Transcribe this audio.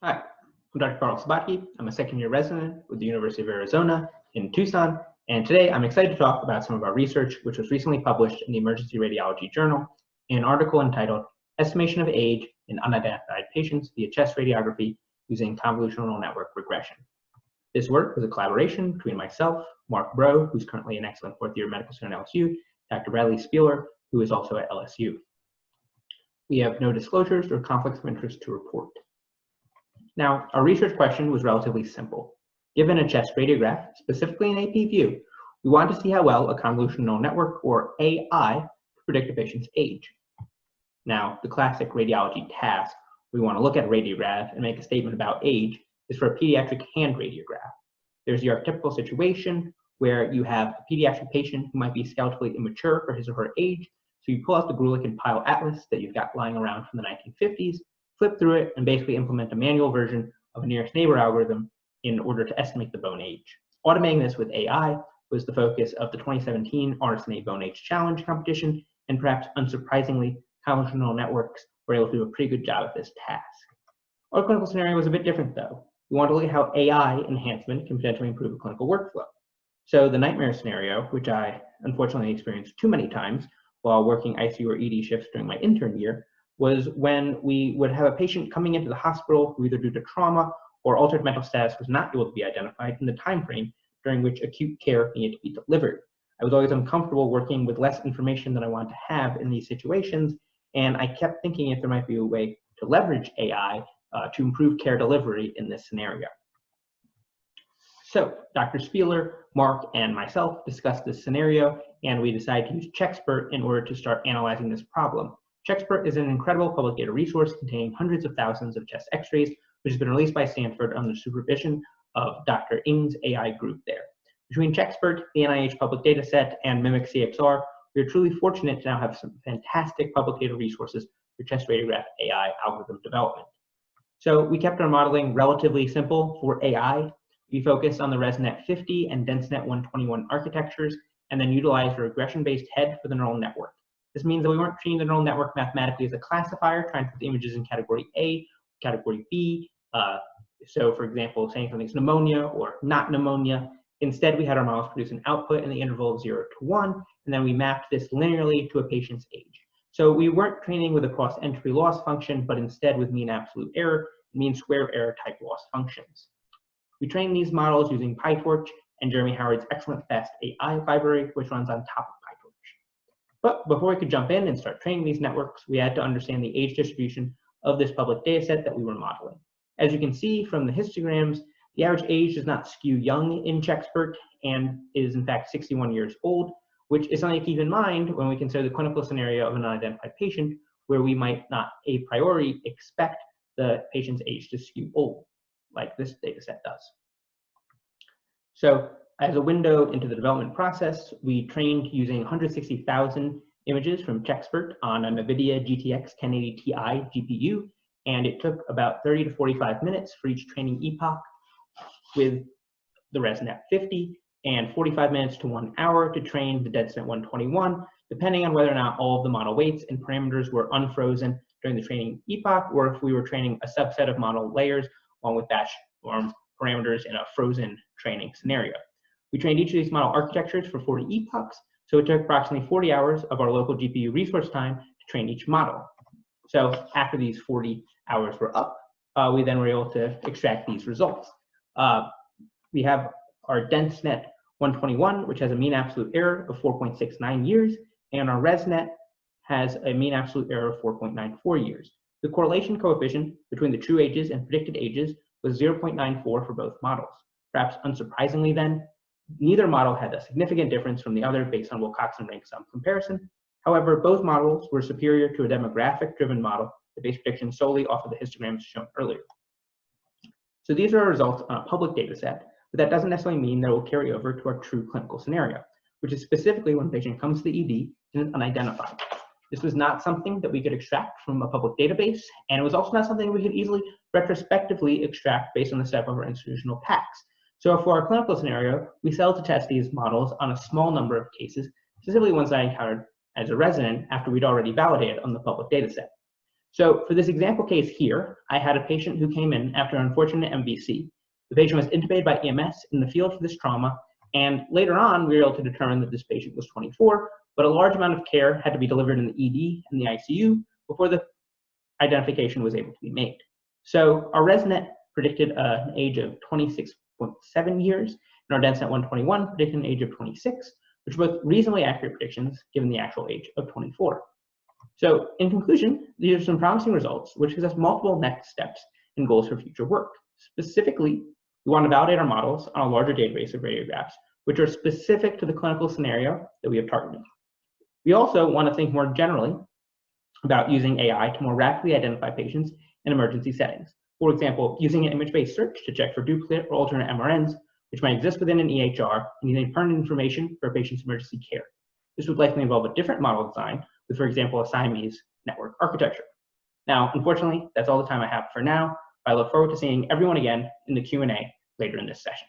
Hi, I'm Dr. Carl Sabottke. I'm a second-year resident with the University of Arizona in Tucson, and today I'm excited to talk about some of our research which was recently published in the Emergency Radiology Journal in an article entitled Estimation of Age in Unidentified Patients via Chest Radiography using Convolutional Network Regression. This work was a collaboration between myself, Mark Bro, who's currently an excellent fourth-year medical student at LSU, Dr. Bradley Spieler, who is also at LSU. We have no disclosures or conflicts of interest to report. Now, our research question was relatively simple. Given a chest radiograph, specifically an AP view, we wanted to see how well a convolutional network, or AI, could predict a patient's age. Now, the classic radiology task, we want to look at a radiograph and make a statement about age, is for a pediatric hand radiograph. There's the archetypical situation where you have a pediatric patient who might be skeletally immature for his or her age, so you pull out the Grulich and Pyle atlas that you've got lying around from the 1950s, flip through it, and basically implement a manual version of a nearest neighbor algorithm in order to estimate the bone age. Automating this with AI was the focus of the 2017 RSNA Bone Age Challenge competition, and perhaps unsurprisingly, convolutional networks were able to do a pretty good job at this task. Our clinical scenario was a bit different though. We want to look at how AI enhancement can potentially improve a clinical workflow. So the nightmare scenario, which I unfortunately experienced too many times while working ICU or ED shifts during my intern year, was when we would have a patient coming into the hospital who either due to trauma or altered mental status was not able to be identified in the time frame during which acute care needed to be delivered. I was always uncomfortable working with less information than I wanted to have in these situations, and I kept thinking if there might be a way to leverage AI to improve care delivery in this scenario. So Dr. Spieler, Mark, and myself discussed this scenario, and we decided to use Checksport in order to start analyzing this problem. Checksport is an incredible public data resource containing hundreds of thousands of chest x-rays, which has been released by Stanford under the supervision of Dr. Ng's AI group there. Between Checksport, the NIH public data set, and Mimic CXR, we are truly fortunate to now have some fantastic public data resources for chest radiograph AI algorithm development. So we kept our modeling relatively simple for AI. We focused on the ResNet 50 and DenseNet 121 architectures, and then utilized a regression-based head for the neural network. This means that we weren't treating the neural network mathematically as a classifier, trying to put the images in category A, category B. So for example, saying something's pneumonia or not pneumonia. Instead, we had our models produce an output in the interval of 0 to 1, and then we mapped this linearly to a patient's age. So we weren't training with a cross-entry loss function, but instead with mean absolute error, mean square error type loss functions. We trained these models using PyTorch and Jeremy Howard's excellent fast AI library, which runs on top of PyTorch. But before we could jump in and start training these networks, we had to understand the age distribution of this public data set that we were modeling. As you can see from the histograms, the average age does not skew young in Checksport and is in fact 61 years old, which is something to keep in mind when we consider the clinical scenario of an unidentified patient where we might not a priori expect the patient's age to skew old, like this data set does. So as a window into the development process, we trained using 160,000 images from Checksport on a NVIDIA GTX 1080 Ti GPU, and it took about 30 to 45 minutes for each training epoch with the ResNet 50, and 45 minutes to 1 hour to train the DenseNet 121, depending on whether or not all of the model weights and parameters were unfrozen during the training epoch, or if we were training a subset of model layers along with batch norm parameters in a frozen training scenario. We trained each of these model architectures for 40 epochs, so it took approximately 40 hours of our local GPU resource time to train each model. So after these 40 hours were up, we then were able to extract these results. We have our DenseNet 121, which has a mean absolute error of 4.69 years, and our ResNet has a mean absolute error of 4.94 years. The correlation coefficient between the true ages and predicted ages was 0.94 for both models. Perhaps unsurprisingly then, neither model had a significant difference from the other based on Wilcoxon rank sum comparison. However, both models were superior to a demographic-driven model that based predictions solely off of the histograms shown earlier. So these are our results on a public data set, but that doesn't necessarily mean that it will carry over to our true clinical scenario, which is specifically when a patient comes to the ED and is unidentified. This was not something that we could extract from a public database, and it was also not something we could easily retrospectively extract based on the setup of our institutional packs. So for our clinical scenario, we set out to test these models on a small number of cases, specifically ones that I encountered as a resident after we'd already validated on the public data set. So for this example case here, I had a patient who came in after an unfortunate MVC. The patient was intubated by EMS in the field for this trauma, and later on, we were able to determine that this patient was 24, but a large amount of care had to be delivered in the ED and the ICU before the identification was able to be made. So our ResNet predicted an age of 26.7 years, and our DenseNet 121 predicted an age of 26, which are both reasonably accurate predictions given the actual age of 24. So in conclusion, these are some promising results, which gives us multiple next steps and goals for future work. Specifically, we want to validate our models on a larger database of radiographs, which are specific to the clinical scenario that we have targeted. We also want to think more generally about using AI to more rapidly identify patients in emergency settings. For example, using an image-based search to check for duplicate or alternate MRNs, which might exist within an EHR and using pertinent information for a patient's emergency care. This would likely involve a different model design with, for example, a Siamese network architecture. Now, unfortunately, that's all the time I have for now. I look forward to seeing everyone again in the Q&A later in this session.